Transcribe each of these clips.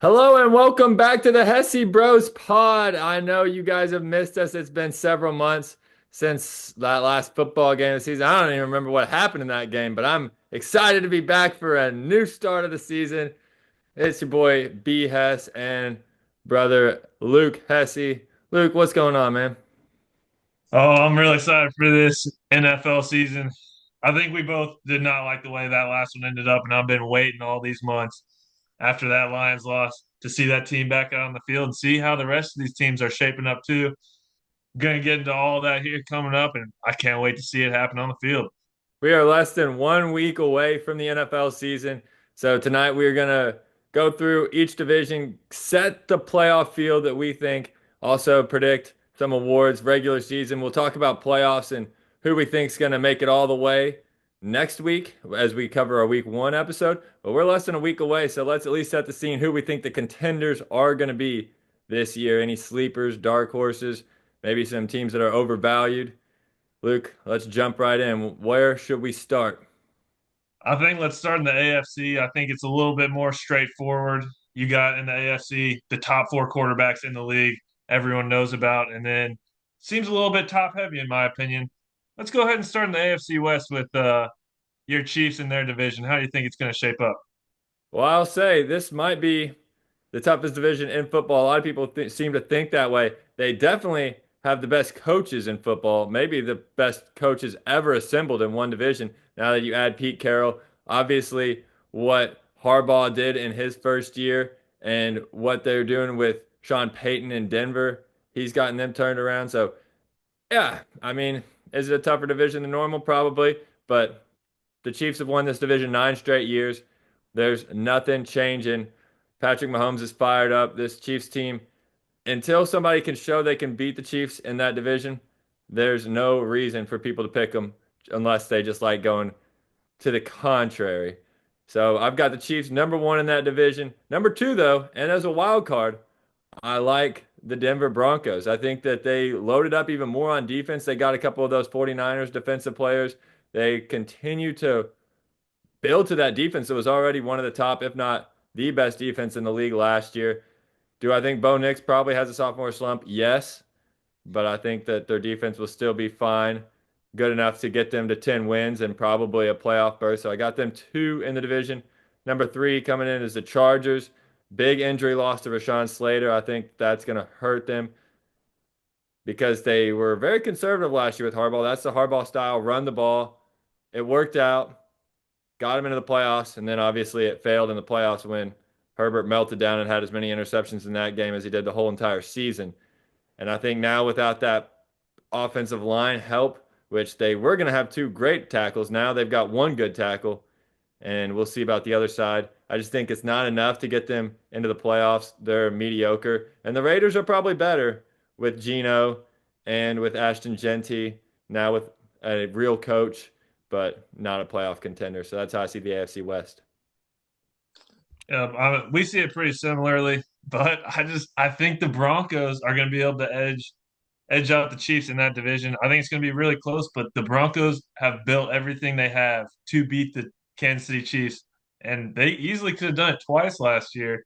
Hello and welcome back to the Hesse Bros Pod. I know you guys have missed us. It's been several months since that last football game of the season. I don't even remember what happened in that game, but I'm excited to be back for a new start of the season. It's your boy B Hess and brother Luke Hesse. Luke, what's going on, man? Oh, I'm really excited for this NFL season. I think we both did not like the way that last one ended up, and I've been waiting all these months after that Lions loss to see that team back out on the field and see how the rest of these teams are shaping up too. Gonna get into all that here coming up, and I can't wait to see it happen on the field. We are less than 1 week away from the NFL season. So tonight we are going to go through each division, set the playoff field that we think, also predict some awards, regular season. We'll talk about playoffs and who we think is going to make it all the way next week as we cover our week 1 episode. But we're less than a week away. So let's at least set the scene who we think the contenders are going to be this year. Any sleepers, dark horses, maybe some teams that are overvalued. Luke, let's jump right in. Where should we start? I think let's start in the AFC. I think it's a little bit more straightforward. You got in the AFC the top four quarterbacks in the league, everyone knows about, and then seems a little bit top heavy in my opinion. Let's go ahead and start in the AFC West with your Chiefs in their division. How do you think it's going to shape up? Well, I'll say this might be the toughest division in football. A lot of people seem to think that way. They definitely have the best coaches in football, maybe the best coaches ever assembled in one division. Now that you add Pete Carroll, obviously what Harbaugh did in his first year and what they're doing with Sean Payton in Denver, he's gotten them turned around. So, yeah, I mean, is it a tougher division than normal? Probably, but the Chiefs have won this division 9 straight years. There's nothing changing. Patrick Mahomes is fired up. This Chiefs team, until somebody can show they can beat the Chiefs in that division, there's no reason for people to pick them unless they just like going to the contrary. So I've got the Chiefs number 1 in that division. Number 2, though, and as a wild card, I like the Denver Broncos. I think that they loaded up even more on defense. They got a couple of those 49ers defensive players. They continue to build to that defense that was already one of the top, if not the best defense in the league last year. Do I think Bo Nix probably has a sophomore slump? Yes, but I think that their defense will still be fine, good enough to get them to 10 wins and probably a playoff berth. So I got them 2 in the division. Number 3 coming in is the Chargers. Big injury loss to Rashawn Slater. I think that's going to hurt them because they were very conservative last year with Harbaugh. That's the Harbaugh style, run the ball. It worked out, got him into the playoffs, and then obviously it failed in the playoffs when Herbert melted down and had as many interceptions in that game as he did the whole entire season. And I think now without that offensive line help, which they were going to have 2 great tackles, now they've got 1 good tackle, and we'll see about the other side. I just think it's not enough to get them into the playoffs. They're mediocre, and the Raiders are probably better with Geno and with Ashton Genty, now with a real coach, but not a playoff contender. So that's how I see the AFC West. We see it pretty similarly, but I think the Broncos are going to be able to edge out the Chiefs in that division. I think it's going to be really close, but the Broncos have built everything they have to beat the Kansas City Chiefs, and they easily could have done it twice last year.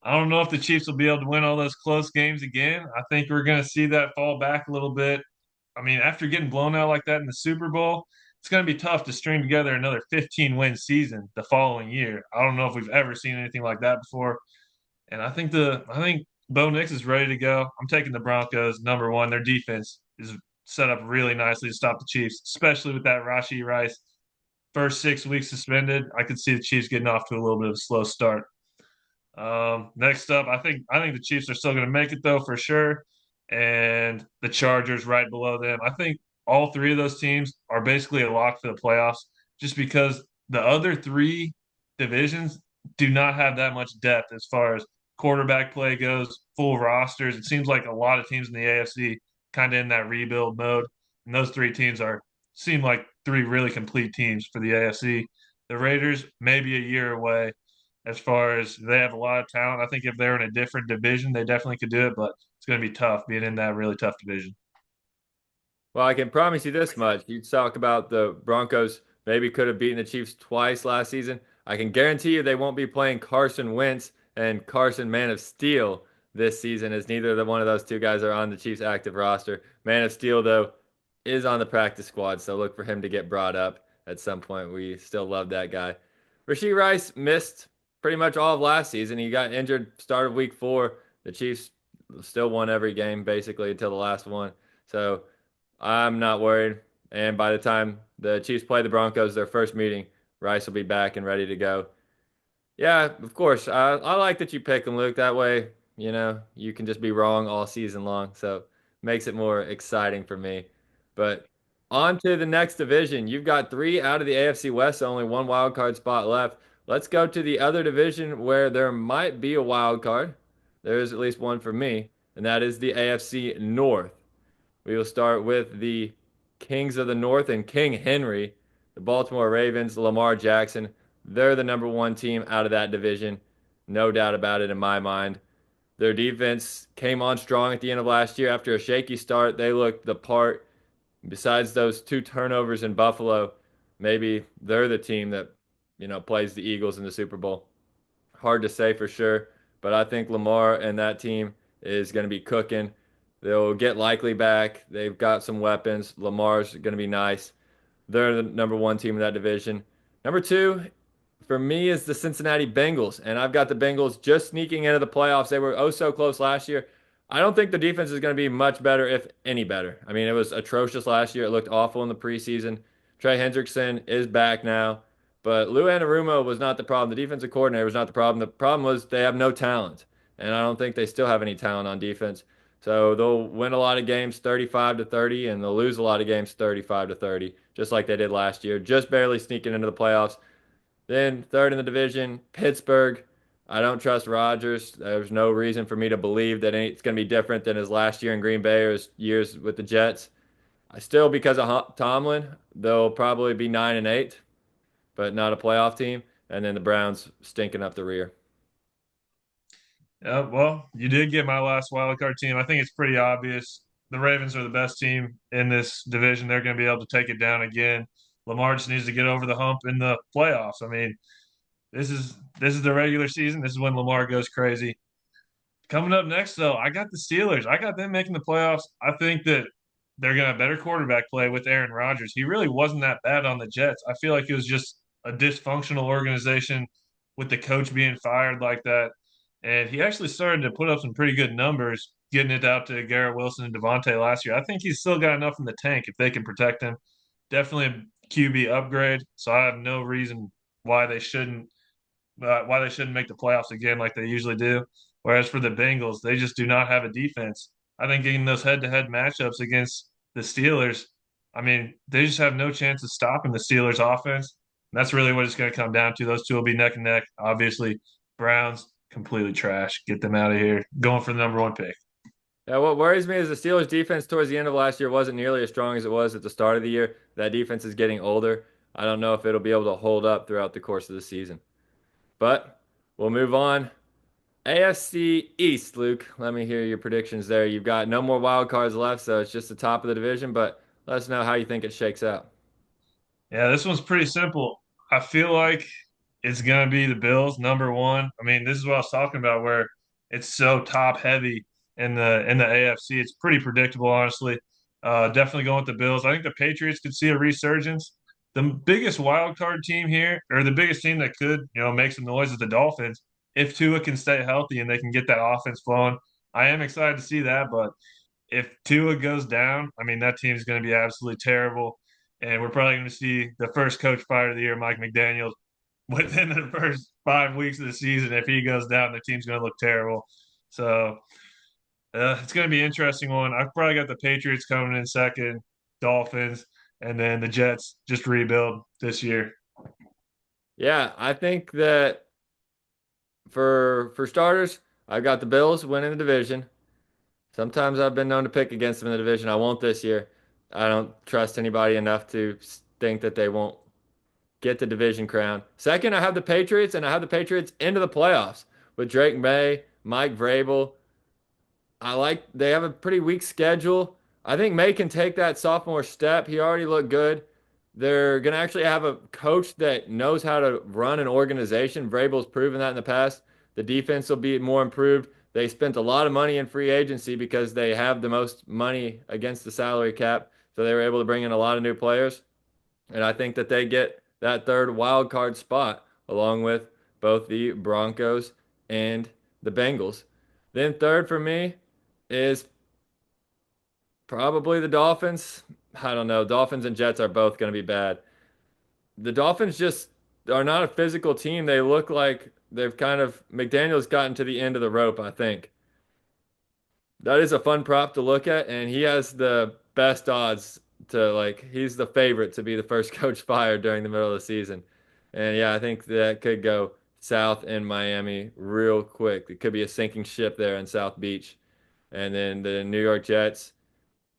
I don't know if the Chiefs will be able to win all those close games again. I think we're going to see that fall back a little bit. I mean, after getting blown out like that in the Super Bowl, it's going to be tough to string together another 15-win season the following year. I don't know if we've ever seen anything like that before. And I think Bo Nix is ready to go. I'm taking the Broncos number one. Their defense is set up really nicely to stop the Chiefs, especially with that Rashi Rice first 6 weeks suspended. I could see the Chiefs getting off to a little bit of a slow start. Next up, I think the Chiefs are still going to make it though for sure, and the Chargers right below them. I think all three of those teams are basically a lock for the playoffs, just because the other three divisions do not have that much depth as far as quarterback play goes, full rosters. It seems like a lot of teams in the AFC kind of in that rebuild mode, and those three teams are seem like three really complete teams for the AFC. The Raiders maybe a year away as far as they have a lot of talent. I think if they're in a different division, they definitely could do it, but it's going to be tough being in that really tough division. Well, I can promise you this much. You talk about the Broncos maybe could have beaten the Chiefs twice last season. I can guarantee you they won't be playing Carson Wentz and Carson Man of Steel this season, as neither of the one of those two guys are on the Chiefs active roster. Man of Steel, though, is on the practice squad, so look for him to get brought up at some point. We still love that guy. Rashee Rice missed pretty much all of last season. He got injured start of week 4. The Chiefs still won every game basically until the last one. So I'm not worried. And by the time the Chiefs play the Broncos, their first meeting, Rice will be back and ready to go. Yeah, of course. I like that you pick him, Luke. That way, you can just be wrong all season long. So makes it more exciting for me. But on to the next division. You've got 3 out of the AFC West, so only one wild card spot left. Let's go to the other division where there might be a wild card. There is at least one for me, and that is the AFC North. We will start with the Kings of the North and King Henry, the Baltimore Ravens, Lamar Jackson. They're the number one team out of that division. No doubt about it in my mind. Their defense came on strong at the end of last year. After a shaky start, they looked the part. Besides those 2 turnovers in Buffalo, maybe they're the team that, plays the Eagles in the Super Bowl. Hard to say for sure, but I think Lamar and that team is going to be cooking. They'll get Likely back. They've got some weapons. Lamar's going to be nice. They're the number one team in that division. Number 2 for me is the Cincinnati Bengals, and I've got the Bengals just sneaking into the playoffs. They were oh so close last year. I don't think the defense is going to be much better, if any better. I mean, it was atrocious last year. It looked awful in the preseason. Trey Hendrickson is back now, but Lou Anarumo was not the problem. The defensive coordinator was not the problem. The problem was they have no talent, and I don't think they still have any talent on defense. So they'll win a lot of games 35 to 30, and they'll lose a lot of games 35 to 30, just like they did last year, just barely sneaking into the playoffs. Then third in the division, Pittsburgh. I don't trust Rodgers. There's no reason for me to believe that it's going to be different than his last year in Green Bay or his years with the Jets. I still, because of Tomlin, they'll probably be 9-8, but not a playoff team. And then the Browns stinking up the rear. Yeah, well, you did get my last wild card team. I think it's pretty obvious. The Ravens are the best team in this division. They're going to be able to take it down again. Lamar just needs to get over the hump in the playoffs. I mean, this is the regular season. This is when Lamar goes crazy. Coming up next, though, I got the Steelers. I got them making the playoffs. I think that they're going to have better quarterback play with Aaron Rodgers. He really wasn't that bad on the Jets. I feel like it was just a dysfunctional organization with the coach being fired like that. And he actually started to put up some pretty good numbers, getting it out to Garrett Wilson and Devontae last year. I think he's still got enough in the tank if they can protect him. Definitely a QB upgrade. So I have no reason why they shouldn't make the playoffs again like they usually do. Whereas for the Bengals, they just do not have a defense. I think getting those head-to-head matchups against the Steelers, I mean, they just have no chance of stopping the Steelers offense. And that's really what it's going to come down to. Those two will be neck and neck. Obviously, Browns completely trash. Get them out of here. Going for the number 1 pick. Yeah, what worries me is the Steelers' defense towards the end of last year wasn't nearly as strong as it was at the start of the year. That defense is getting older. I don't know if it'll be able to hold up throughout the course of the season. But we'll move on. AFC East, Luke. Let me hear your predictions there. You've got no more wild cards left, so it's just the top of the division, but let us know how you think it shakes out. Yeah, this one's pretty simple. I feel like it's going to be the Bills number 1. I mean, this is what I was talking about where it's so top heavy in the AFC. It's pretty predictable, honestly. Definitely going with the Bills. I think the Patriots could see a resurgence. The biggest wild card team here, or the biggest team that could, make some noise is the Dolphins. If Tua can stay healthy and they can get that offense flowing, I am excited to see that. But if Tua goes down, I mean, that team's going to be absolutely terrible. And we're probably going to see the first coach fired of the year, Mike McDaniel, within the first 5 weeks of the season. If he goes down, the team's going to look terrible. So it's going to be an interesting one. I've probably got the Patriots coming in second, Dolphins, and then the Jets just rebuild this year. Yeah, I think that for starters, I've got the Bills winning the division. Sometimes I've been known to pick against them in the division. I won't this year. I don't trust anybody enough to think that they won't get the division crown. Second, I have the Patriots, and I have the Patriots into the playoffs with Drake May, Mike Vrabel. They have a pretty weak schedule. I think May can take that sophomore step. He already looked good. They're going to actually have a coach that knows how to run an organization. Vrabel's proven that in the past. The defense will be more improved. They spent a lot of money in free agency because they have the most money against the salary cap. So they were able to bring in a lot of new players. And I think that they get that third wild card spot along with both the Broncos and the Bengals. Then third for me is probably the Dolphins. I don't know. Dolphins and Jets are both going to be bad. The Dolphins just are not a physical team. They look like they've kind of McDaniel's gotten to the end of the rope, I think. That is a fun prop to look at, and he has the best odds to like he's the favorite to be the first coach fired during the middle of the season. And yeah, I think that could go south in Miami real quick. It could be a sinking ship there in South Beach. And then the New York Jets,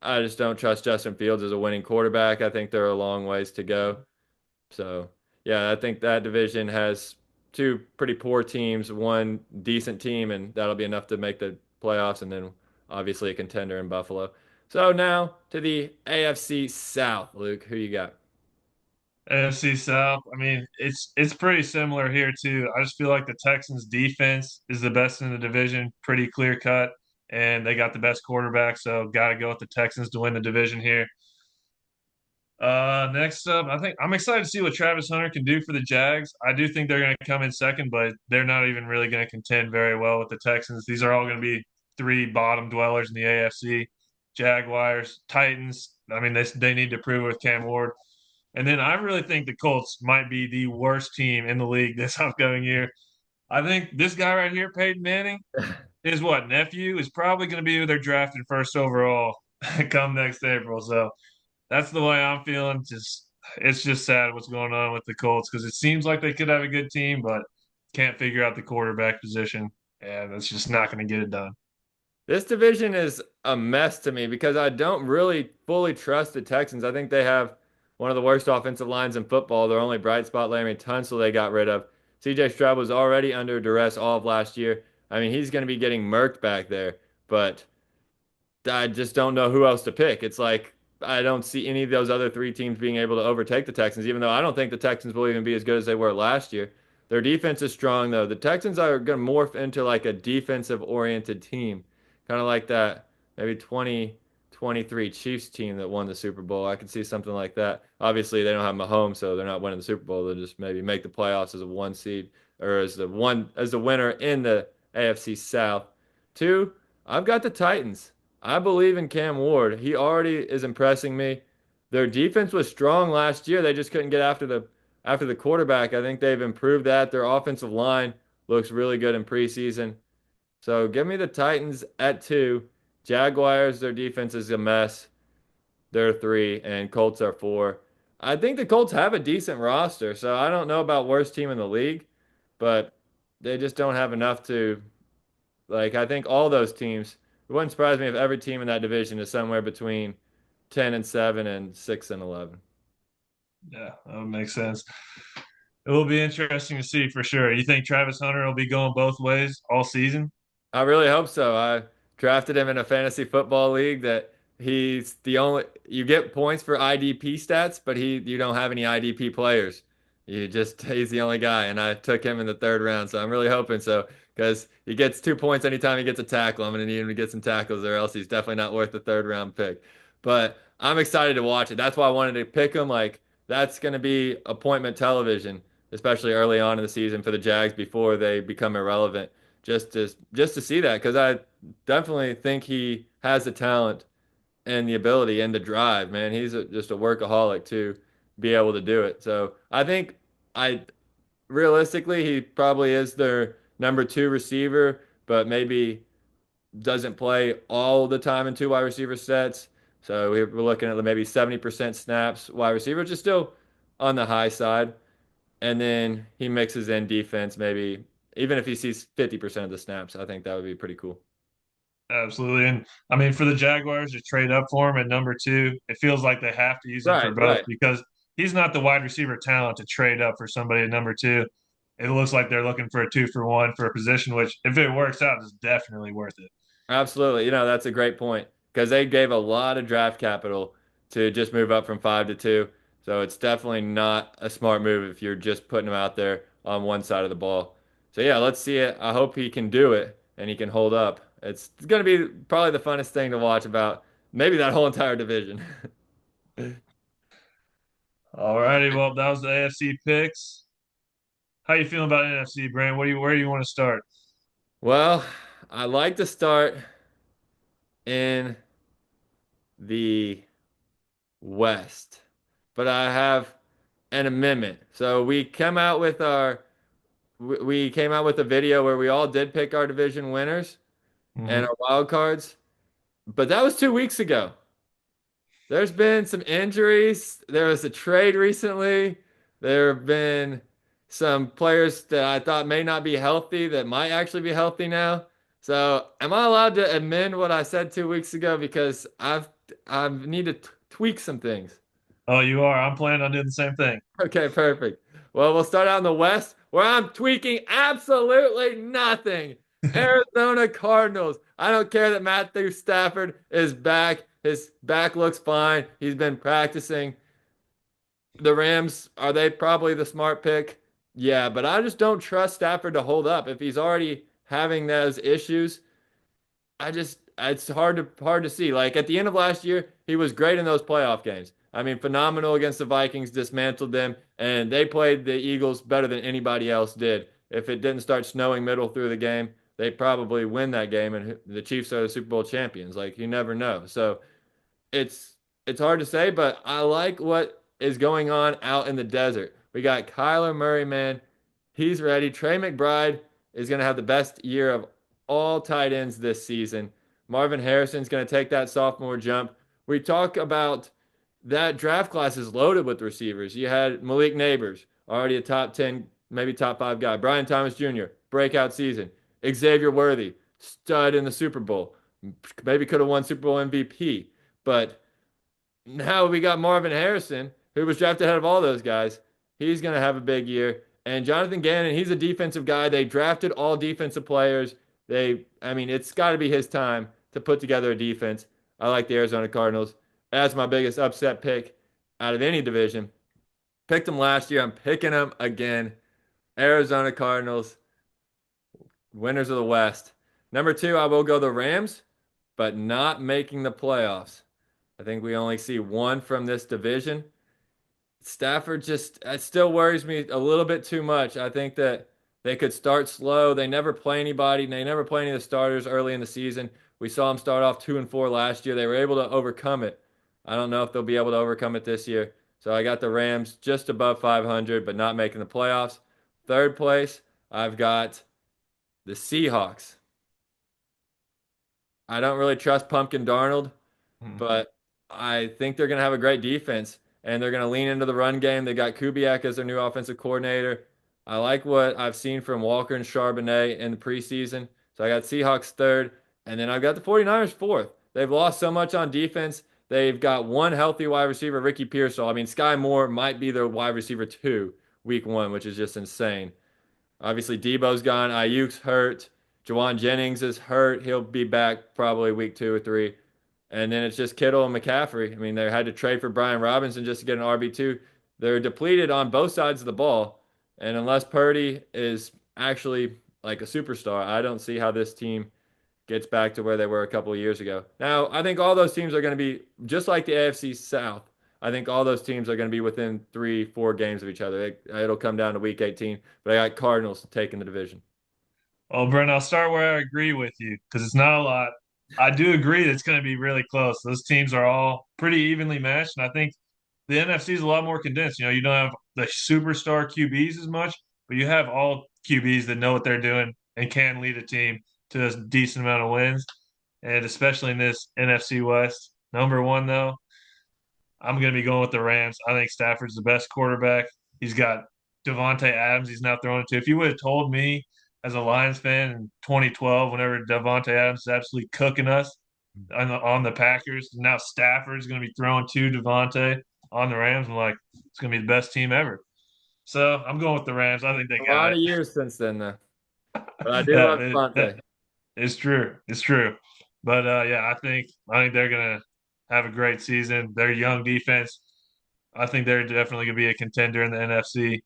I just don't trust Justin Fields as a winning quarterback. I think there are a long ways to go. So, yeah, I think that division has two pretty poor teams, one decent team, and that'll be enough to make the playoffs, and then obviously a contender in Buffalo. So now to the AFC South, Luke. Who you got? NFC South. I mean, it's pretty similar here too. I just feel like the Texans defense is the best in the division, pretty clear cut, and they got the best quarterback, so got to go with the Texans to win the division here. Next up, I think I'm excited to see what Travis Hunter can do for the Jags. I do think they're going to come in second, but they're not even really going to contend very well with the Texans. These are all going to be three bottom dwellers in the AFC. Jaguars, Titans. I mean, they need to prove it with Cam Ward. And then I really think the Colts might be the worst team in the league this upcoming year. I think this guy right here, Peyton Manning, his what nephew is probably going to be who they're drafting first overall come next April. So that's the way I'm feeling. Just it's just sad what's going on with the Colts because it seems like they could have a good team, but can't figure out the quarterback position, and it's just not going to get it done. This division is a mess to me because I don't really fully trust the Texans. I think they have one of the worst offensive lines in football. Their only bright spot, Larry Tunsil, they got rid of. CJ Stroud was already under duress all of last year. I mean, he's going to be getting murked back there, but I just don't know who else to pick. It's like I don't see any of those other three teams being able to overtake the Texans, even though I don't think the Texans will even be as good as they were last year. Their defense is strong, though. The Texans are going to morph into like a defensive oriented team, kind of like that maybe 2023 Chiefs team that won the Super Bowl. I could see something like that. Obviously, they don't have Mahomes, so they're not winning the Super Bowl. They'll just maybe make the playoffs as a one seed or as the winner in the AFC South. Two, I've got the Titans. I believe in Cam Ward. He already is impressing me. Their defense was strong last year. They just couldn't get after the quarterback. I think they've improved that. Their offensive line looks really good in preseason. So give me the Titans at two. Jaguars, their defense is a mess. They're three, and Colts are four. I think the Colts have a decent roster, so I don't know about worst team in the league, but they just don't have enough to like I think all those teams. It wouldn't surprise me if every team in that division is somewhere between 10 and 7 and 6 and 11. Yeah, that would make sense. It will be interesting to see for sure. You think Travis Hunter will be going both ways all season? I really hope so. I drafted him in a fantasy football league that he's the only you get points for IDP stats, but you don't have any IDP players. You just he's the only guy, and I took him in the third round, so I'm really hoping so because he gets 2 points anytime he gets a tackle. I'm gonna need him to get some tackles, or else he's definitely not worth the third round pick. But I'm excited to watch it. That's why I wanted to pick him. Like that's gonna be appointment television, especially early on in the season for the Jags before they become irrelevant just to see that because I definitely think he has the talent and the ability and the drive, man. Just a workaholic to be able to do it. So I think I realistically he probably is their number two receiver, but maybe doesn't play all the time in two wide receiver sets. So we're looking at maybe 70% snaps wide receiver, which is still on the high side. And then he mixes in defense, maybe even if he sees 50% of the snaps, I think that would be pretty cool. Absolutely. And I mean, for the Jaguars to trade up for him at number two, it feels like they have to use him for Right, both right. because he's not the wide receiver talent to trade up for somebody at number two. It looks like they're looking for a 2-for-1 for a position, which, if it works out, is definitely worth it. Absolutely. That's a great point because they gave a lot of draft capital to just move up from five to two. So it's definitely not a smart move if you're just putting them out there on one side of the ball. So yeah, let's see it. I hope he can do it and he can hold up. It's going to be probably the funnest thing to watch about maybe that whole entire division. All righty, well, that was the AFC picks. How you feeling about NFC, Brand? Where do you want to start? Well, I like to start in the West, but I have an amendment. So we came out with a video where we all did pick our division winners and Mhm. our wild cards, but that was 2 weeks ago. There's been some injuries. There was a trade recently. There have been some players that I thought may not be healthy that might actually be healthy now. So, am I allowed to amend what I said 2 weeks ago because I need to tweak some things? Oh, you are. I'm planning on doing the same thing. Okay, perfect. Well, we'll start out in the West where I'm tweaking absolutely nothing. Arizona Cardinals. I don't care that Matthew Stafford is back. His back looks fine. He's been practicing. The Rams, are they probably the smart pick? Yeah, but I just don't trust Stafford to hold up. If he's already having those issues, it's hard to see. Like at the end of last year, he was great in those playoff games. I mean, phenomenal against the Vikings, dismantled them, and they played the Eagles better than anybody else did. If it didn't start snowing middle through the game, they probably win that game, and the Chiefs are the Super Bowl champions. Like you never know. So it's it's hard to say, but I like what is going on out in the desert. We got Kyler Murray, man. He's ready. Trey McBride is going to have the best year of all tight ends this season. Marvin Harrison's going to take that sophomore jump. We talk about that draft class is loaded with receivers. You had Malik Neighbors, already a top 10, maybe top 5 guy. Brian Thomas Jr., breakout season. Xavier Worthy, stud in the Super Bowl. Maybe could have won Super Bowl MVP. But now we got Marvin Harrison, who was drafted ahead of all those guys. He's going to have a big year. And Jonathan Gannon, he's a defensive guy. They drafted all defensive players. I mean, it's got to be his time to put together a defense. I like the Arizona Cardinals. That's my biggest upset pick out of any division. Picked them last year. I'm picking them again. Arizona Cardinals, winners of the West. Number two, I will go the Rams, but not making the playoffs. I think we only see one from this division. Stafford just, it still worries me a little bit too much. I think that they could start slow. They never play anybody. They never play any of the starters early in the season. We saw them start off 2-4 last year. They were able to overcome it. I don't know if they'll be able to overcome it this year. So I got the Rams just above 500, but not making the playoffs. Third place, I've got the Seahawks. I don't really trust Pumpkin Darnold, Mhm. but I think they're going to have a great defense and they're going to lean into the run game. They got Kubiak as their new offensive coordinator. I like what I've seen from Walker and Charbonnet in the preseason. So I got Seahawks third, and then I've got the 49ers fourth. They've lost so much on defense. They've got one healthy wide receiver, Ricky Pearsall. I mean, Sky Moore might be their wide receiver two week one, which is just insane. Obviously, Debo's gone. Ayuk's hurt. Jawan Jennings is hurt. He'll be back probably week 2 or 3. And then it's just Kittle and McCaffrey. I mean, they had to trade for Brian Robinson just to get an RB2. They're depleted on both sides of the ball. And unless Purdy is actually like a superstar, I don't see how this team gets back to where they were a couple of years ago. Now, I think all those teams are going to be just like the AFC South. I think all those teams are going to be within 3, 4 games of each other. It'll come down to week 18, but I got Cardinals taking the division. Well, Brent, I'll start where I agree with you because it's not a lot. I do agree that it's going to be really close. Those teams are all pretty evenly matched, and I think the NFC is a lot more condensed. You don't have the superstar QBs as much, but you have all QBs that know what they're doing and can lead a team to a decent amount of wins, and especially in this NFC West. Number one, though, I'm going to be going with the Rams. I think Stafford's the best quarterback. He's got Devontae Adams. He's now throwing it to. If you would have told me as a Lions fan in 2012, whenever Devontae Adams is absolutely cooking us on the Packers, now Stafford's going to be throwing to Devontae on the Rams. I'm like, it's going to be the best team ever. So I'm going with the Rams. I think they A got lot it. of years since then, though. But I do love Yeah, Devontae. it's true. It's true. But yeah, I think they're gonna have a great season. Their young defense, I think they're definitely gonna be a contender in the NFC.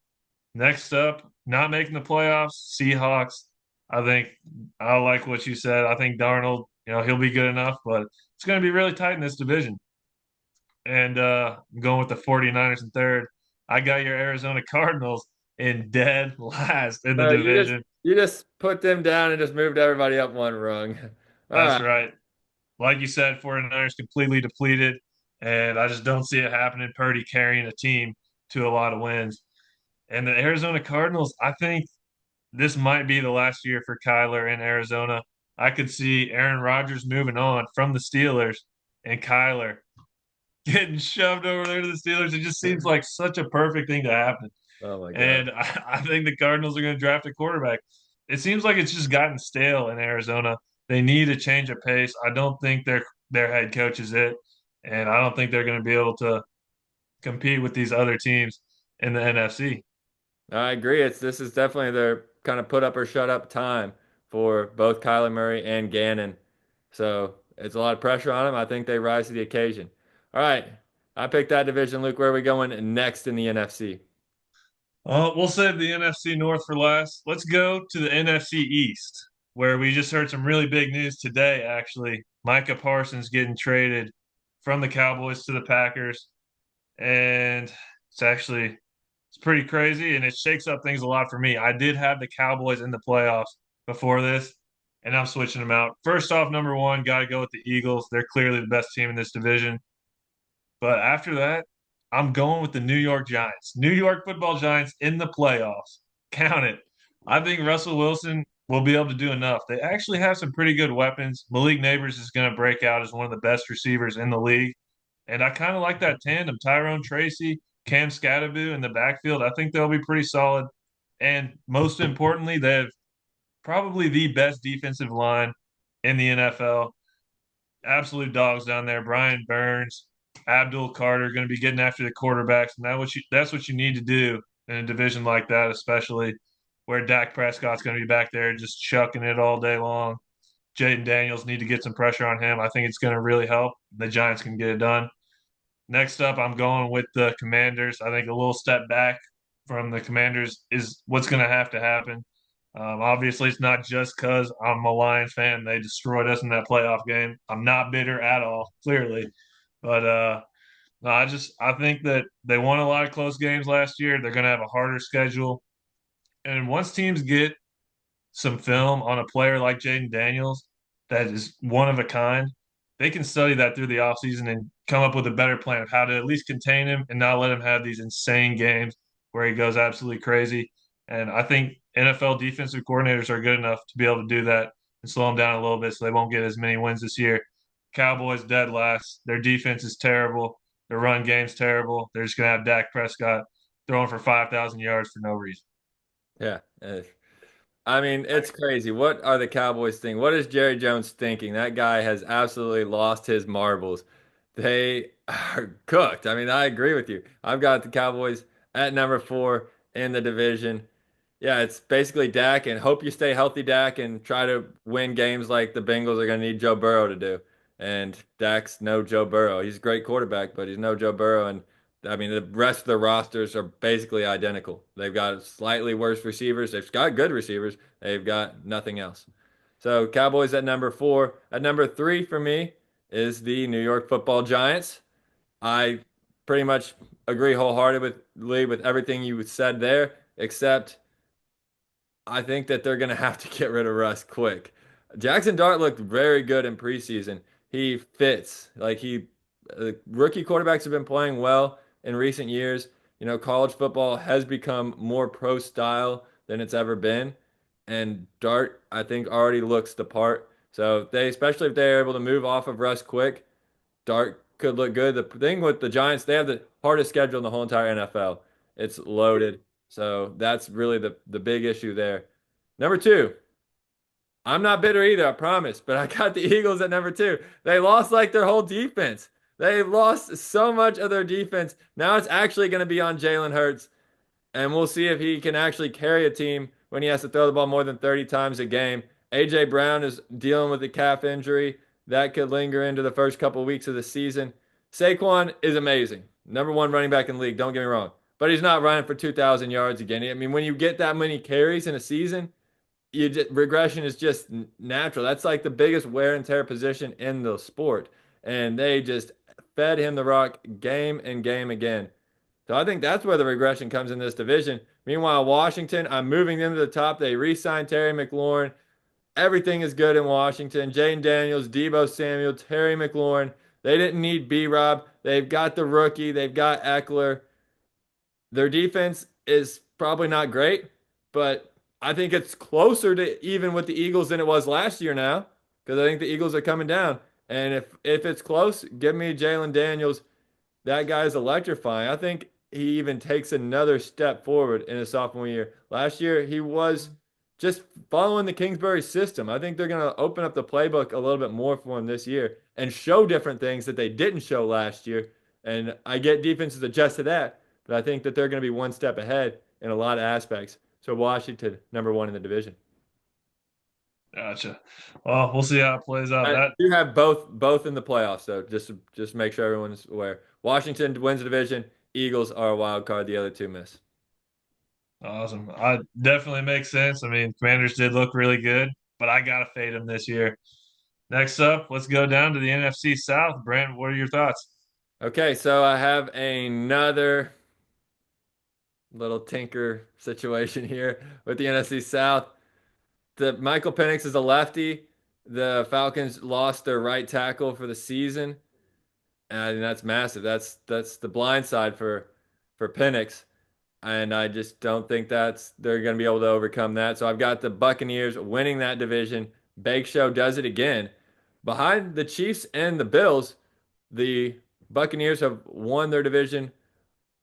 Next up, not making the playoffs, Seahawks. I think I like what you said. I think Darnold, he'll be good enough, but it's going to be really tight in this division. And I'm going with the 49ers in third. I got your Arizona Cardinals in dead last in the No, you just division. you just put them down and just moved everybody up one rung. All That's right. right. Like you said, 49ers completely depleted, and I just don't see it happening. Purdy carrying a team to a lot of wins. And the Arizona Cardinals, I think this might be the last year for Kyler in Arizona. I could see Aaron Rodgers moving on from the Steelers and Kyler getting shoved over there to the Steelers. It just seems like such a perfect thing to happen. Oh my God. And I think the Cardinals are going to draft a quarterback. It seems like it's just gotten stale in Arizona. They need a change of pace. I don't think their head coach is it, and I don't think they're going to be able to compete with these other teams in the NFC. I agree. This is definitely their kind of put up or shut up time for both Kyler Murray and Gannon. So it's a lot of pressure on them. I think they rise to the occasion. All right. I picked that division. Luke, where are we going next in the NFC? We'll save the NFC North for last. Let's go to the NFC East, where we just heard some really big news today, actually. Micah Parsons getting traded from the Cowboys to the Packers. And it's pretty crazy and it shakes up things a lot for me. I did have the Cowboys in the playoffs before this, and I'm switching them out. First off, number one, got to go with the Eagles. They're clearly the best team in this division. But after that, I'm going with the New York Giants. New York football Giants in the playoffs. Count it. I think Russell Wilson will be able to do enough. They actually have some pretty good weapons. Malik Neighbors is going to break out as one of the best receivers in the league. And I kind of like that tandem, Tyrone Tracy, Cam Scatterbu in the backfield. I think they'll be pretty solid. And most importantly, they have probably the best defensive line in the NFL. Absolute dogs down there. Brian Burns, Abdul Carter going to be getting after the quarterbacks, and that's what you need to do in a division like that, especially where Dak Prescott's going to be back there just chucking it all day long. Jaden Daniels need to get some pressure on him. I think it's going to really help. The Giants can get it done. Next up, I'm going with the Commanders. I think a little step back from the Commanders is what's going to have to happen. Obviously, it's not just because I'm a Lions fan. They destroyed us in that playoff game. I'm not bitter at all, clearly. But no, I think that they won a lot of close games last year. They're going to have a harder schedule. And once teams get some film on a player like Jaden Daniels that is one of a kind, they can study that through the offseason and come up with a better plan of how to at least contain him and not let him have these insane games where he goes absolutely crazy. And I think NFL defensive coordinators are good enough to be able to do that and slow them down a little bit so they won't get as many wins this year. Cowboys dead last. Their defense is terrible. Their run game's terrible. They're just going to have Dak Prescott throwing for 5,000 yards for no reason. Yeah. I mean, it's crazy. What are the Cowboys thinking? What is Jerry Jones thinking? That guy has absolutely lost his marbles. They are cooked. I mean, I agree with you. I've got the Cowboys at number four in the division. Yeah, it's basically Dak and hope you stay healthy, Dak, and try to win games like the Bengals are going to need Joe Burrow to do. And Dak's no Joe Burrow. He's a great quarterback, but he's no Joe Burrow. And I mean, the rest of the rosters are basically identical. They've got slightly worse receivers. They've got good receivers. They've got nothing else. So Cowboys at number four. At number three for me is the New York Football Giants. I pretty much agree wholeheartedly with everything you said there, except I think that they're going to have to get rid of Russ quick. Jackson Dart looked very good in preseason. He fits. Rookie quarterbacks have been playing well in recent years. You know, college football has become more pro style than it's ever been. And Dart, I think, already looks the part. So especially if they're able to move off of Russ quick, Dart could look good. The thing with the Giants, they have the hardest schedule in the whole entire NFL. It's loaded. So that's really the big issue there. Number two, I'm not bitter either, I promise, but I got the Eagles at number two. They lost like their whole defense. They lost so much of their defense. Now it's actually going to be on Jalen Hurts, and we'll see if he can actually carry a team when he has to throw the ball more than 30 times a game. A.J. Brown is dealing with a calf injury that could linger into the first couple of weeks of the season. Saquon is amazing. Number one running back in the league, don't get me wrong. but he's not running for 2,000 yards again. I mean, when you get that many carries in a season, regression is just natural. That's like the biggest wear and tear position in the sport, and they just fed him the rock game and game again. So I think that's where the regression comes in this division. Meanwhile, Washington, I'm moving them to the top. They re-signed Terry McLaurin. Everything is good in Washington. Jaden Daniels, Debo Samuel, Terry McLaurin. They didn't need B-Rob. They've got the rookie. They've got Eckler. Their defense is probably not great, but I think it's closer to even with the Eagles than it was last year now, because I think the Eagles are coming down. And if it's close, give me Jalen Daniels. That guy's electrifying. I think he even takes another step forward in his sophomore year. Last year, he was just following the Kingsbury system. I think they're going to open up the playbook a little bit more for him this year and show different things that they didn't show last year. And I get defenses adjust to that, but I think that they're going to be one step ahead in a lot of aspects. So Washington, number one in the division. Gotcha. Well, we'll see how it plays out. I That do have both in the playoffs, so just make sure everyone's aware. Washington wins the division. Eagles are a wild card. The other two miss. awesome. I definitely makes sense. I mean, Commanders did look really good, but I gotta fade them this year. Next up, let's go down to the NFC South. Brent, what are your thoughts? Okay, so I have another little tinker situation here with the NFC South. The Michael Penix is a lefty. The Falcons lost their right tackle for the season, and that's massive. That's the blind side for Penix, and I just don't think that's they're going to be able to overcome that. So I've got the Buccaneers winning that division. Bake Show does it again. Behind the Chiefs and the Bills, the Buccaneers have won their division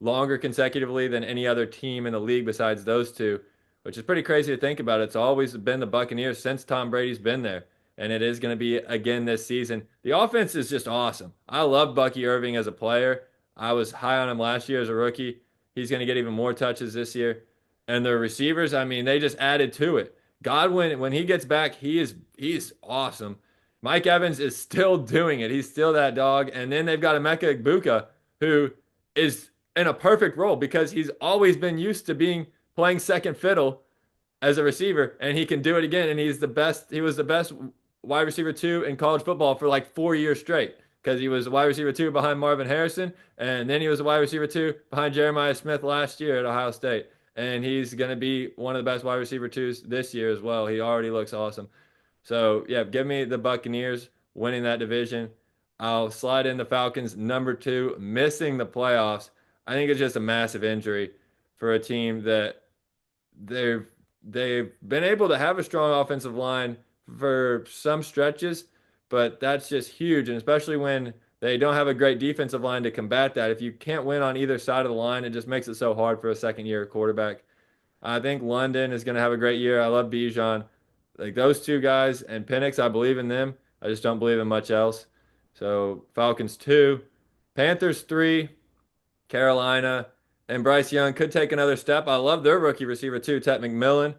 longer consecutively than any other team in the league besides those two, which is pretty crazy to think about. It's always been the Buccaneers since Tom Brady's been there, and it is going to be again this season. The offense is just awesome. I love Bucky Irving as a player. I was high on him last year as a rookie. He's going to get even more touches this year. And the receivers, I mean, they just added to it. Godwin, when he gets back, he's awesome. Mike Evans is still doing it. He's still that dog. And then they've got Emeka Egbuka, who is in a perfect role because he's always been used to being playing second fiddle as a receiver, and he can do it again. And he's the best. He was the best wide receiver two in college football for like 4 years straight because he was a wide receiver two behind Marvin Harrison, and then he was a wide receiver two behind Jeremiah Smith last year at Ohio State. And he's going to be one of the best wide receiver twos this year as well. He already looks awesome. So, yeah, give me the Buccaneers winning that division. I'll slide in the Falcons number two, missing the playoffs. I think it's just a massive injury for a team that they've they've been able to have a strong offensive line for some stretches, but that's just huge, and especially when they don't have a great defensive line to combat that. If you can't win on either side of the line, it just makes it so hard for a second year quarterback. I think London is going to have a great year. I love Bijan. Like those two guys and Penix, I believe in them. I just don't believe in much else. So Falcons two, Panthers three, Carolina, and Bryce Young could take another step. I love their rookie receiver too, Ted McMillan.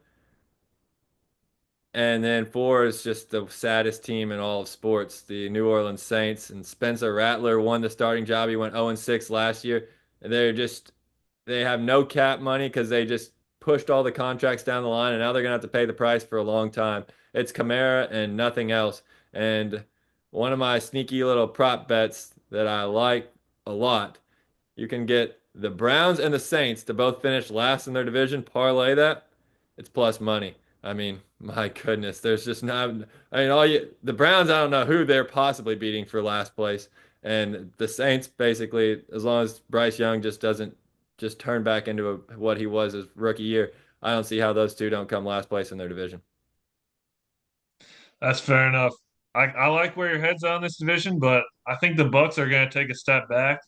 And then four is just the saddest team in all of sports, the New Orleans Saints. And Spencer Rattler won the starting job. He went 0-6 last year. And they have no cap money because they just pushed all the contracts down the line, and now they're gonna have to pay the price for a long time. It's Kamara and nothing else. And one of my sneaky little prop bets that I like a lot, you can get the Browns and the Saints to both finish last in their division, parlay that. It's plus money. I mean, my goodness, there's just not. I mean, the Browns. I don't know who they're possibly beating for last place, and the Saints basically, as long as Bryce Young just doesn't just turn back into what he was his rookie year, I don't see how those two don't come last place in their division. That's fair enough. I like where your head's on this division, but I think the Bucks are going to take a step back.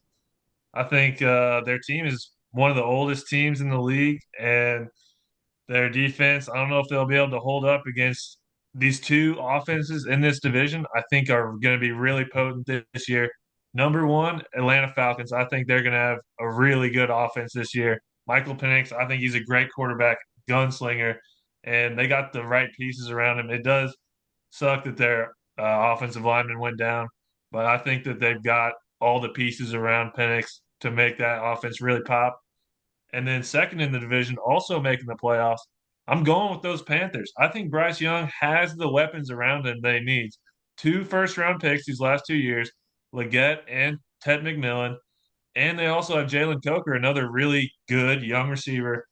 I think their team is one of the oldest teams in the league, and their defense, I don't know if they'll be able to hold up against these two offenses in this division. I think are going to be really potent this year. Number one, Atlanta Falcons. I think they're going to have a really good offense this year. Michael Penix, I think he's a great quarterback, gunslinger, and they got the right pieces around him. It does suck that their offensive lineman went down, but I think that they've got all the pieces around Penix to make that offense really pop. And then second in the division, also making the playoffs. I'm going with those Panthers. I think Bryce Young has the weapons around him that he needs. Two first round picks these last 2 years, Leggett and Ted McMillan. And they also have Jalen Coker, another really good young receiver.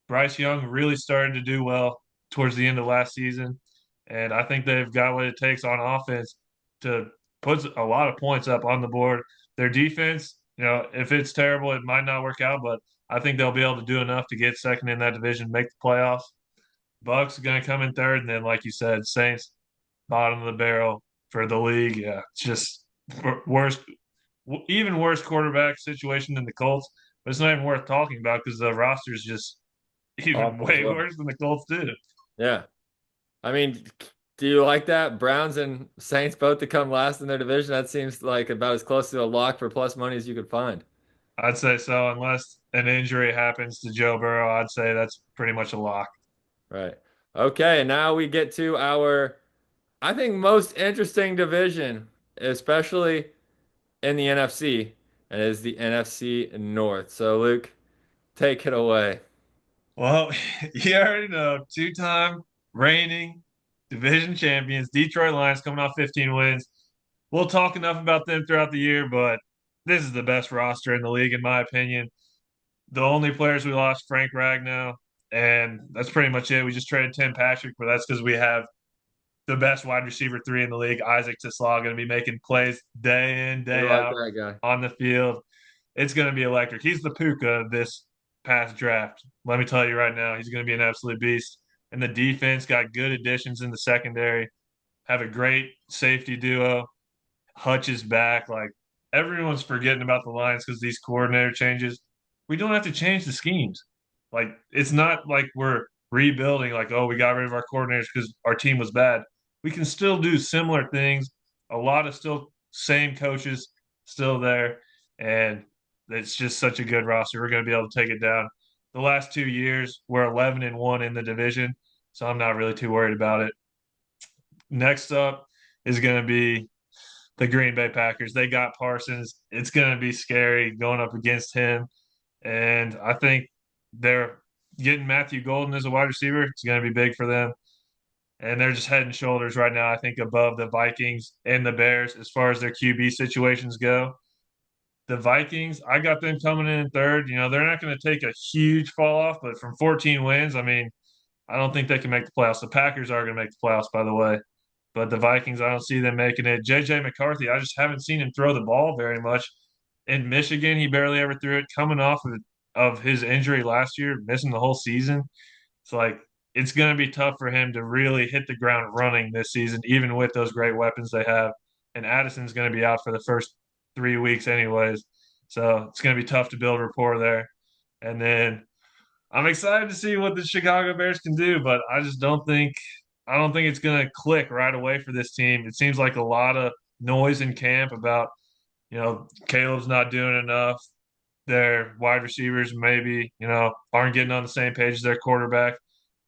Bryce Young really started to do well towards the end of last season. And I think they've got what it takes on offense to put a lot of points up on the board. Their defense, if it's terrible, it might not work out, but I think they'll be able to do enough to get second in that division, make the playoffs. Bucks are going to come in third, and then, like you said, Saints bottom of the barrel for the league. Yeah, it's just worse, even worse quarterback situation than the Colts. But it's not even worth talking about because the roster is just even Awful as way well. worse than the Colts did. Yeah. I mean, do you like that? Browns and Saints both to come last in their division. That seems like about as close to a lock for plus money as you could find. I'd say so, unless an injury happens to Joe Burrow. I'd say that's pretty much a lock. Right. Okay, and now we get to our, I think, most interesting division, especially in the NFC, and it is the NFC North. So, Luke, take it away. Well, you already know, two-time reigning division champions, Detroit Lions, coming off 15 wins. We'll talk enough about them throughout the year, but this is the best roster in the league, in my opinion. The only players we lost, Frank Ragnow, and that's pretty much it. We just traded Tim Patrick, but that's because we have the best wide receiver three in the league, Isaac Tisslaw, going to be making plays day in, We day like out that guy. on the field. It's going to be electric. He's the Puka of this past draft. Let me tell you right now, he's going to be an absolute beast. And the defense got good additions in the secondary, have a great safety duo. Hutch is back. Like everyone's forgetting about the Lions because these coordinator changes. We don't have to change the schemes. Like it's not like we're rebuilding. Like oh, we got rid of our coordinators because our team was bad. We can still do similar things. A lot of still same coaches still there, and it's just such a good roster. We're going to be able to take it down. The last 2 years, we're 11-1 in the division, so I'm not really too worried about it. Next up is going to be the Green Bay Packers. They got Parsons. It's going to be scary going up against him. And I think they're getting Matthew Golden as a wide receiver. It's going to be big for them. And they're just head and shoulders right now, I think, above the Vikings and the Bears as far as their QB situations go. The Vikings, I got them coming in third. They're not going to take a huge fall off, but from 14 wins, I mean, I don't think they can make the playoffs. The Packers are going to make the playoffs, by the way. But the Vikings, I don't see them making it. JJ McCarthy, I just haven't seen him throw the ball very much. In Michigan, he barely ever threw it. Coming off of his injury last year, missing the whole season, it's like it's going to be tough for him to really hit the ground running this season, even with those great weapons they have. And Addison's going to be out for the first 3 weeks, anyways. So it's going to be tough to build rapport there. And then I'm excited to see what the Chicago Bears can do, but I don't think it's going to click right away for this team. It seems like a lot of noise in camp about, Caleb's not doing enough. Their wide receivers maybe, aren't getting on the same page as their quarterback.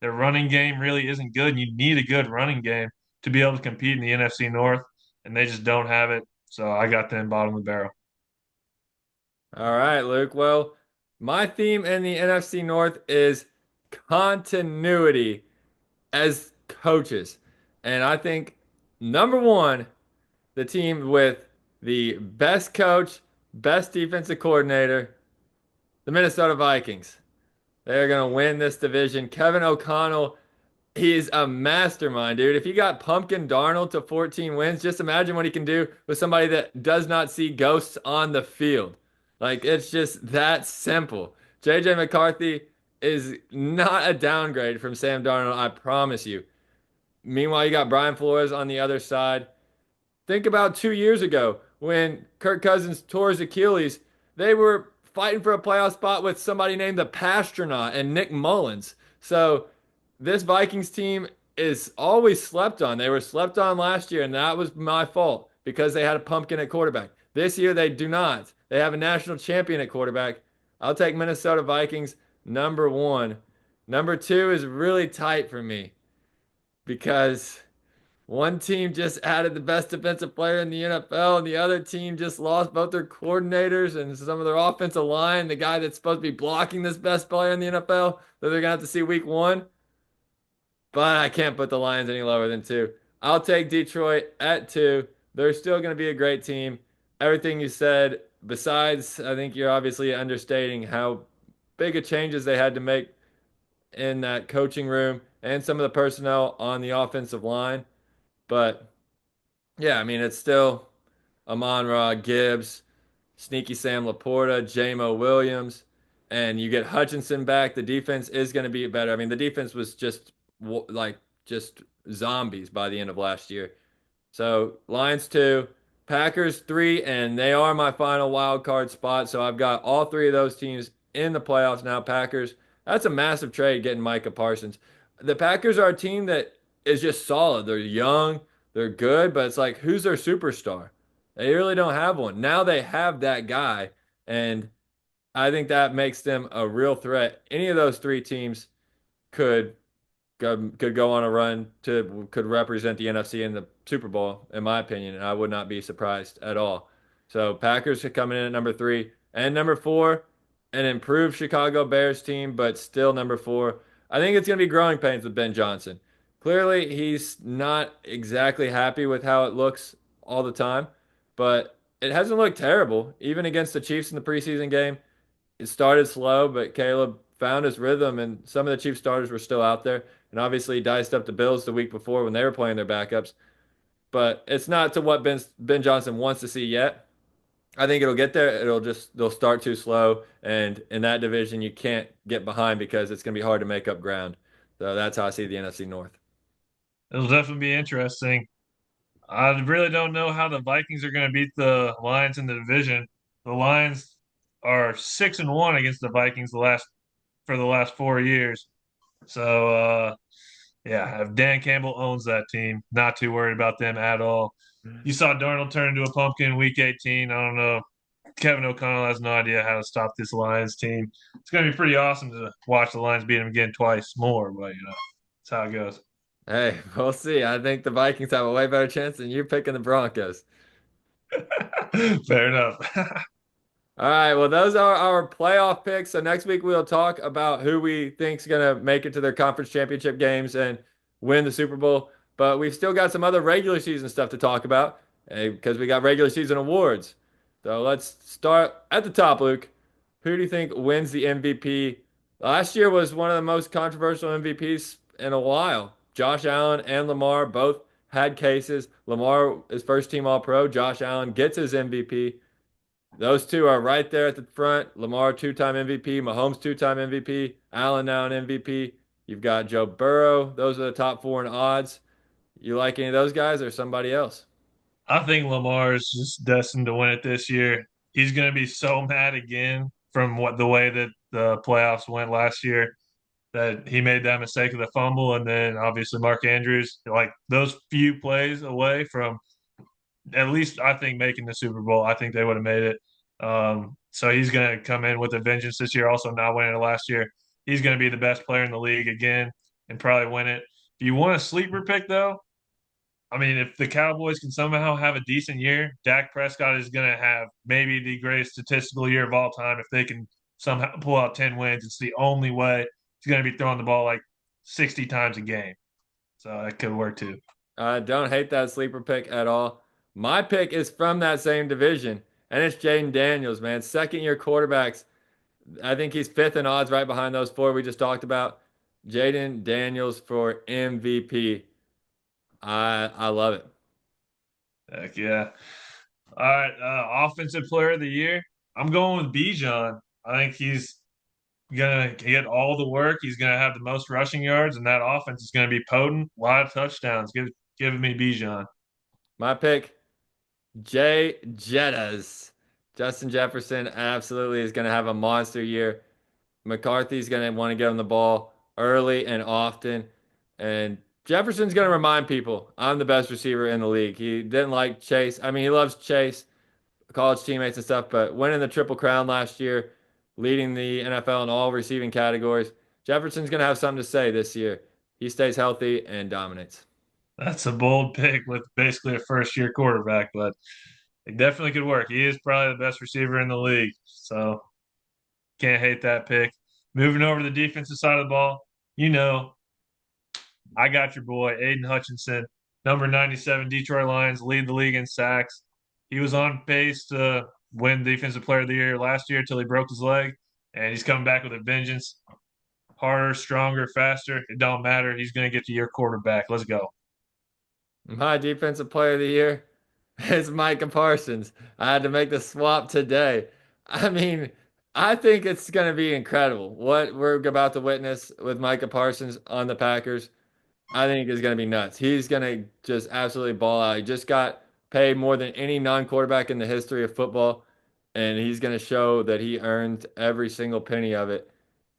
Their running game really isn't good, and you need a good running game to be able to compete in the NFC North, and they just don't have it. So I got them bottom of the barrel. All right, Luke. Well, my theme in the NFC North is continuity as coaches. And I think number one, the team with the best coach, best defensive coordinator, the Minnesota Vikings. They're going to win this division. Kevin O'Connell, he's a mastermind, dude. If he got Pumpkin Darnold to 14 wins, just imagine what he can do with somebody that does not see ghosts on the field. Like, it's just that simple. JJ McCarthy is not a downgrade from Sam Darnold, I promise you. Meanwhile, you got Brian Flores on the other side. Think about 2 years ago when Kirk Cousins tore his Achilles. They were fighting for a playoff spot with somebody named the Pastronaut and Nick Mullins. So this Vikings team is always slept on. They were slept on last year, and that was my fault because they had a pumpkin at quarterback. This year they do not. They have a national champion at quarterback. I'll take Minnesota Vikings number one. Number two is really tight for me because One team just added the best defensive player in the NFL, and the other team just lost both their coordinators and some of their offensive line. The guy that's supposed to be blocking this best player in the NFL that they're gonna have to see week one. But I can't put the Lions any lower than two. I'll take Detroit at two. They're still going to be a great team. Everything you said, besides, I think you're obviously understating how big of changes they had to make in that coaching room and some of the personnel on the offensive line. But yeah, I mean, it's still Amon-Ra, Gibbs, Sneaky Sam Laporta, Jamo Williams, and you get Hutchinson back. The defense is going to be better. I mean, the defense was just like just zombies by the end of last year. So Lions two, Packers three, and they are my final wild card spot. So I've got all three of those teams in the playoffs now. Packers, that's a massive trade getting Micah Parsons. The Packers are a team that is just solid. They're young, they're good, but it's like who's their superstar? They really don't have one. Now they have that guy, and I think that makes them a real threat. Any of those three teams could could go on a run to could represent the NFC in the Super Bowl, in my opinion, and I would not be surprised at all. So Packers are coming in at number three and number four, an improved Chicago Bears team, but still number four. I think it's going to be growing pains with Ben Johnson. Clearly, he's not exactly happy with how it looks all the time, but it hasn't looked terrible, even against the Chiefs in the preseason game. It started slow, but Caleb found his rhythm, and some of the Chiefs starters were still out there. And obviously, he diced up the Bills the week before when they were playing their backups. But it's not to what Ben Johnson wants to see yet. I think it'll get there. They'll start too slow, and in that division, you can't get behind because it's going to be hard to make up ground. So that's how I see the NFC North. It'll definitely be interesting. I really don't know how the Vikings are going to beat the Lions in the division. The Lions are 6-1 against the Vikings the last 4 years. So yeah, if Dan Campbell owns that team, not too worried about them at all. You saw Darnold turn into a pumpkin week 18. I don't know. Kevin O'Connell has no idea how to stop this Lions team. It's going to be pretty awesome to watch the Lions beat them again twice more, but that's how it goes. Hey, we'll see. I think the Vikings have a way better chance than you picking the Broncos. Fair enough. All right, well, those are our playoff picks. So next week we'll talk about who we think's gonna make it to their conference championship games and win the Super Bowl. But we've still got some other regular season stuff to talk about because we got regular season awards. So let's start at the top, Luke. Who do you think wins the MVP? Last year was one of the most controversial MVPs in a while. Josh Allen and Lamar both had cases. Lamar is first team All Pro. Josh Allen gets his MVP. Those two are right there at the front. Lamar, two-time MVP. Mahomes, two-time MVP. Allen now an MVP. You've got Joe Burrow. Those are the top four in odds. You like any of those guys or somebody else? I think Lamar is just destined to win it this year. He's going to be so mad again from the way that the playoffs went last year that he made that mistake of the fumble, and then obviously Mark Andrews, like those few plays away from at least I think making the Super Bowl. I think they would have made it. So he's going to come in with a vengeance this year. Also, not winning it last year, he's going to be the best player in the league again and probably win it. If you want a sleeper pick, though, I mean, if the Cowboys can somehow have a decent year, Dak Prescott is going to have maybe the greatest statistical year of all time. If they can somehow pull out 10 wins, it's the only way. He's going to be throwing the ball like 60 times a game. So that could work too. I don't hate that sleeper pick at all. My pick is from that same division, and it's Jaden Daniels, man. Second year quarterbacks. I think he's fifth in odds right behind those four we just talked about. Jaden Daniels for MVP. I love it. Heck yeah. All right. Offensive player of the year. I'm going with Bijan. I think he's going to get all the work. He's going to have the most rushing yards, and that offense is going to be potent. A lot of touchdowns. Give me Bijan. My pick, Jay Jettas. Justin Jefferson absolutely is going to have a monster year. McCarthy's going to want to get him the ball early and often. And Jefferson's going to remind people, I'm the best receiver in the league. He didn't like Chase. I mean, he loves Chase, college teammates and stuff, but winning the Triple Crown last year, leading the NFL in all receiving categories, Jefferson's going to have something to say this year. He stays healthy and dominates. That's a bold pick with basically a first year quarterback, but it definitely could work. He is probably the best receiver in the league. So can't hate that pick. Moving over to the defensive side of the ball, you know, I got your boy, Aiden Hutchinson, number 97, Detroit Lions, lead the league in sacks. He was on pace to win Defensive Player of the Year last year until he broke his leg, and he's coming back with a vengeance. Harder, stronger, faster. It don't matter. He's going to get to your quarterback. Let's go. My defensive player of the year is Micah Parsons. I had to make the swap today. I mean, I think it's going to be incredible what we're about to witness with Micah Parsons on the Packers. I think is going to be nuts. He's going to just absolutely ball out. He just got paid more than any non-quarterback in the history of football, and he's going to show that he earned every single penny of it.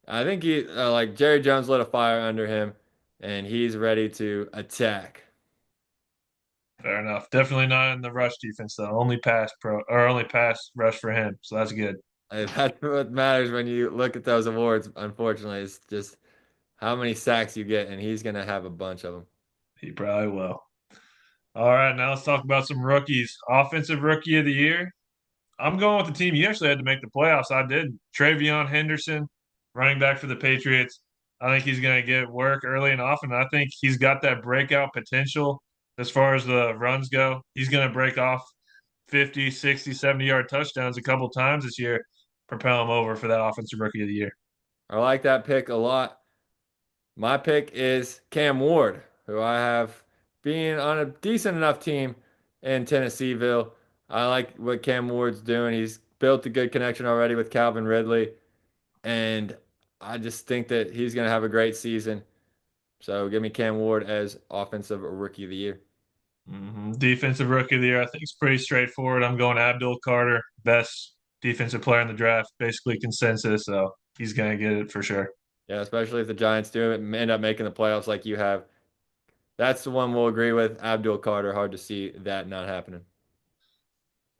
I think he, like Jerry Jones lit a fire under him, and he's ready to attack. Fair enough. Definitely not in the rush defense though. Only pass rush for him. So that's good. That's what matters when you look at those awards. Unfortunately, it's just how many sacks you get, and he's going to have a bunch of them. He probably will. All right, now let's talk about some rookies. Offensive rookie of the year. I'm going with the team you actually had to make the playoffs. I did. Travion Henderson, running back for the Patriots. I think he's going to get work early and often. I think he's got that breakout potential as far as the runs go. He's going to break off 50, 60, 70-yard touchdowns a couple times this year, propel him over for that offensive rookie of the year. I like that pick a lot. My pick is Cam Ward, who I have being on a decent enough team in Tennesseeville. I like what Cam Ward's doing. He's built a good connection already with Calvin Ridley, and I just think that he's going to have a great season. So give me Cam Ward as offensive rookie of the year. Defensive rookie of the year, I think it's pretty straightforward. I'm going Abdul Carter, best defensive player in the draft, basically consensus. So he's going to get it for sure. Yeah, especially if the Giants do end up making the playoffs like you have. That's the one we'll agree with. Abdul Carter. Hard to see that not happening.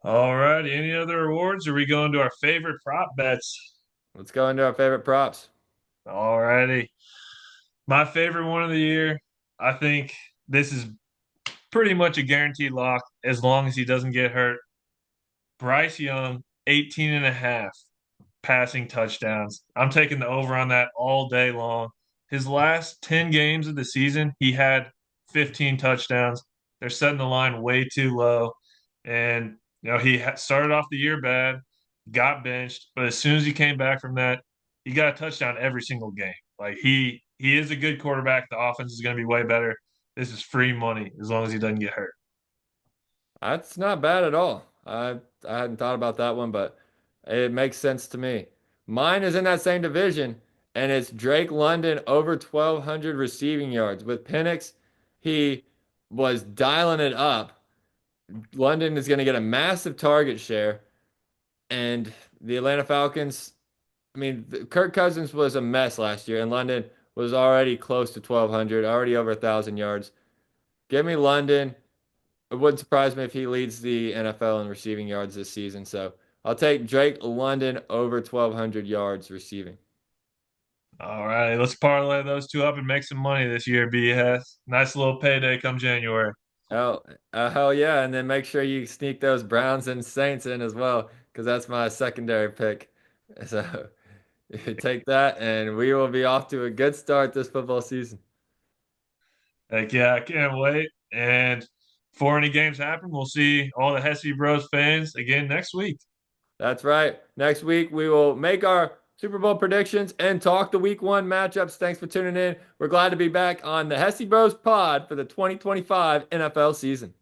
All right. Any other awards? Are we going to our favorite prop bets? Let's go into our favorite props. All righty. My favorite one of the year, I think this is pretty much a guaranteed lock as long as he doesn't get hurt. Bryce Young, 18 and a half passing touchdowns. I'm taking the over on that all day long. His last 10 games of the season, he had 15 touchdowns. They're setting the line way too low. And, he started off the year bad, got benched, but as soon as he came back from that, he got a touchdown every single game. Like he is a good quarterback. The offense is going to be way better. This is free money as long as he doesn't get hurt. That's not bad at all. I hadn't thought about that one, but it makes sense to me. Mine is in that same division, and it's Drake London over 1,200 receiving yards. With Penix, he was dialing it up. London is going to get a massive target share, and the Atlanta Falcons, I mean, Kirk Cousins was a mess last year, and London was already close to 1,200, already over 1,000 yards. Give me London. It wouldn't surprise me if he leads the NFL in receiving yards this season. So I'll take Drake London over 1,200 yards receiving. All right, let's parlay those two up and make some money this year, BS. Nice little payday come January. Hell, hell yeah. And then make sure you sneak those Browns and Saints in as well, because that's my secondary pick. So take that, and we will be off to a good start this football season. Heck yeah, I can't wait. And before any games happen, we'll see all the Hesse Bros fans again next week. That's right. Next week, we will make our Super Bowl predictions and talk the week one matchups. Thanks for tuning in. We're glad to be back on the Hesse Bros Pod for the 2025 NFL season.